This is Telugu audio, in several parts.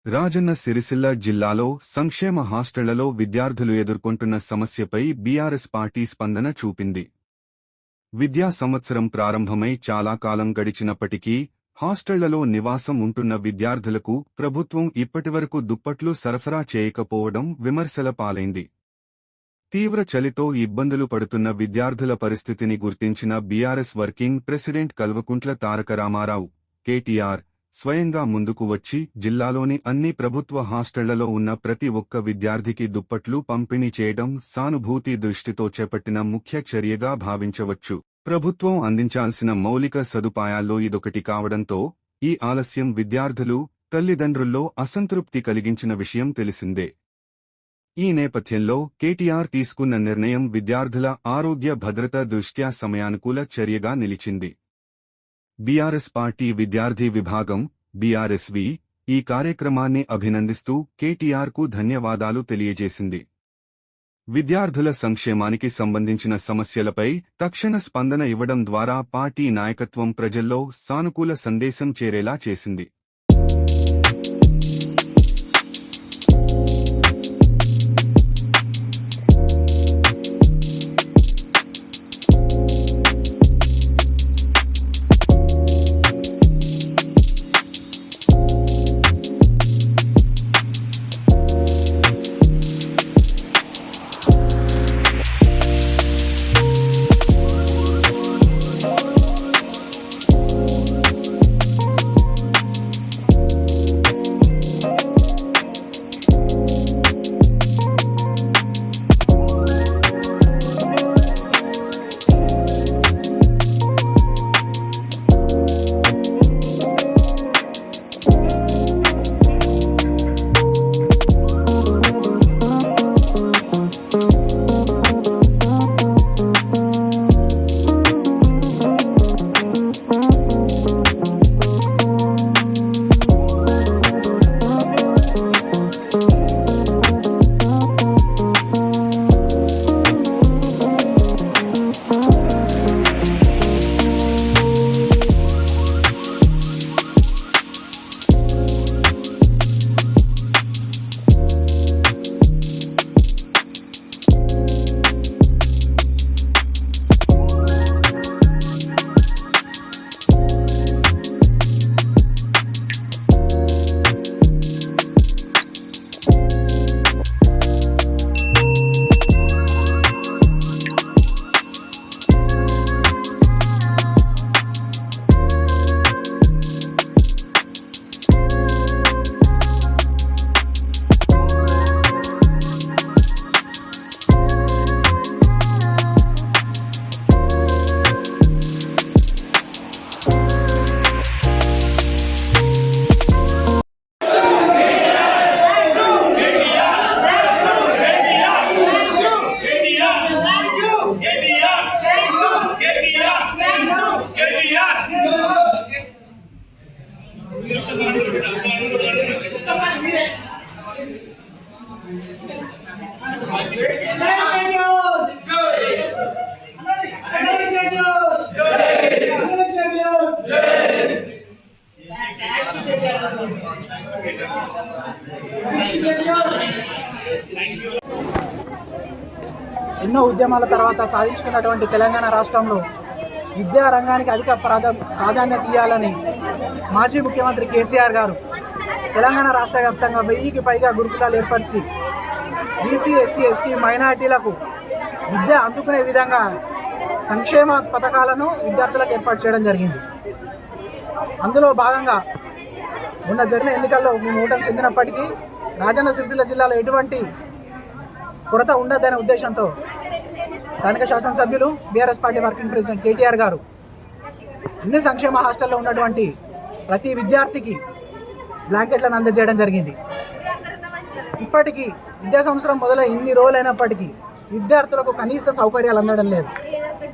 రాజన్న సిరిసిల్ల జిల్లాలో సంక్షేమ హాస్టళ్లలో విద్యార్థులు ఎదుర్కొంటున్న సమస్యపై బీఆర్ఎస్ పార్టీ స్పందన చూపింది. విద్యా సంవత్సరం ప్రారంభమై చాలా కాలం గడిచినప్పటికీ హాస్టళ్లలో నివాసం ఉంటున్న విద్యార్థులకు ప్రభుత్వం ఇప్పటివరకు దుప్పట్లు సరఫరా చేయకపోవడం విమర్శల పాలైంది. తీవ్ర చలితో ఇబ్బందులు పడుతున్న విద్యార్థుల పరిస్థితిని గుర్తించిన BRS working president Kalvakuntla Taraka Ramarao KTR స్వయంగా ముందుకు వచ్చి జిల్లాలోని అన్ని ప్రభుత్వ హాస్టళ్లలో ఉన్న ప్రతి ఒక్క విద్యార్థికి దుప్పట్లు పంపిణీ చేయడం సానుభూతి దృష్టితో చేపట్టిన ముఖ్య చర్యగా భావించవచ్చు. ప్రభుత్వం అందించాల్సిన మౌలిక సదుపాయాల్లో ఇదొకటి కావడంతో ఈ ఆలస్యం విద్యార్థులు, తల్లిదండ్రుల్లో అసంతృప్తి కలిగించిన విషయం తెలిసిందే. ఈ నేపథ్యంలో కేటీఆర్ తీసుకున్న నిర్ణయం విద్యార్థుల ఆరోగ్య భద్రత దృష్ట్యా సమయానుకూల చర్యగా నిలిచింది. బీఆర్ఎస్ పార్టీ విద్యార్థి విభాగం బీఆర్ఎస్వి ఈ కార్యక్రమాన్ని అభినందిస్తూ కేటీఆర్కు ధన్యవాదాలు తెలియజేసింది. విద్యార్థుల సంక్షేమానికి సంబంధించిన సమస్యలపై తక్షణ స్పందన ఇవ్వడం ద్వారా పార్టీ నాయకత్వం ప్రజల్లో సానుకూల సందేశం చేరేలా చేసింది. ఎన్నో ఉద్యమాల తర్వాత సాధించుకున్నటువంటి తెలంగాణ రాష్ట్రంలో విద్యా రంగానికి అధిక ప్రాధాన్యత ఇవ్వాలని మాజీ ముఖ్యమంత్రి కేసీఆర్ గారు తెలంగాణ రాష్ట్ర వ్యాప్తంగా 1000కి పైగా గురుకులాలు ఏర్పరిచి బీసీ, ఎస్సీ, ఎస్టీ, మైనారిటీలకు విద్య అందుకునే విధంగా సంక్షేమ పథకాలను విద్యార్థులకు ఏర్పాటు చేయడం జరిగింది. అందులో భాగంగా మొన్న జరిగిన ఎన్నికల్లో మేము ఓటమి చెందినప్పటికీ రాజన్న సిరిసిల్ల జిల్లాలో ఎటువంటి కొరత ఉండదనే ఉద్దేశంతో స్థానిక శాసనసభ్యులు BRS party working president KTR గారు అన్ని సంక్షేమ హాస్టల్లో ఉన్నటువంటి ప్రతి విద్యార్థికి బ్లాంకెట్లను అందజేయడం జరిగింది. ఇప్పటికీ విద్యా సంవత్సరం మొదలై ఇన్ని రోజులైనప్పటికీ విద్యార్థులకు కనీస సౌకర్యాలు అందడం లేదు.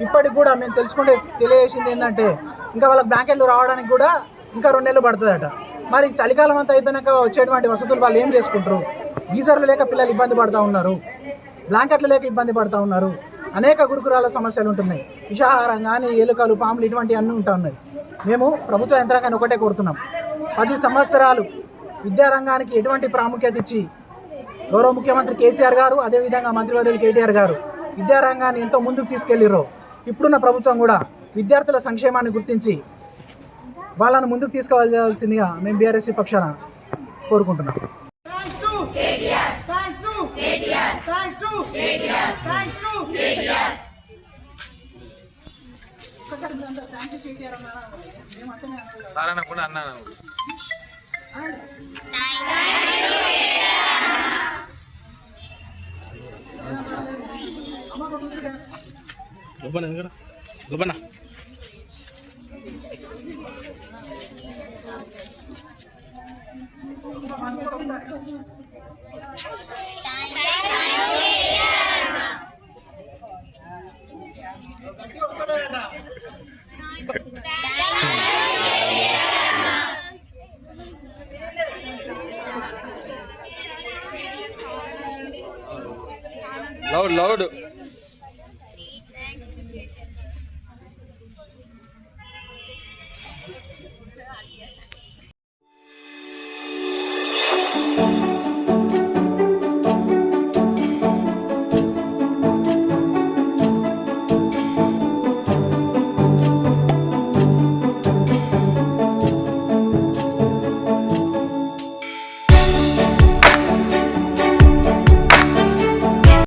ఇప్పటికి కూడా మేము తెలుసుకుంటే తెలియజేసింది ఏంటంటే ఇంకా వాళ్ళకి బ్లాంకెట్లు రావడానికి కూడా ఇంకా 2 నెలలు పడుతుందట. మరి చలికాలం అంతా అయిపోయినాక వచ్చేటువంటి వసతులు వాళ్ళు ఏం చేసుకుంటారు? గీజర్లు లేక పిల్లలు ఇబ్బంది పడుతూ ఉన్నారు, బ్లాంకెట్లు లేక ఇబ్బంది పడుతూ ఉన్నారు. అనేక గురుకులాల సమస్యలు ఉంటున్నాయి. విషాహారం కానీ, ఎలుకలు, పాములు ఇటువంటి అన్నీ ఉంటూ ఉన్నాయి. మేము ప్రభుత్వ యంత్రాంగాన్ని ఒకటే కోరుతున్నాం, 10 సంవత్సరాలు విద్యారంగానికి ఎటువంటి ప్రాముఖ్యత ఇచ్చి గౌరవ ముఖ్యమంత్రి కేసీఆర్ గారు అదేవిధంగా మంత్రివర్యులు కేటీఆర్ గారు విద్యారంగాన్ని ఎంతో ముందుకు తీసుకెళ్లిరో ఇప్పుడున్న ప్రభుత్వం కూడా విద్యార్థుల సంక్షేమాన్ని గుర్తించి వాళ్ళను ముందుకు తీసుకువెళ్ళాల్సిందిగా మేము బీఆర్ఎస్ పక్షాన కోరుకుంటున్నాం. సారన్న కూడా అన్నాను. గొప్పనా లౌడ్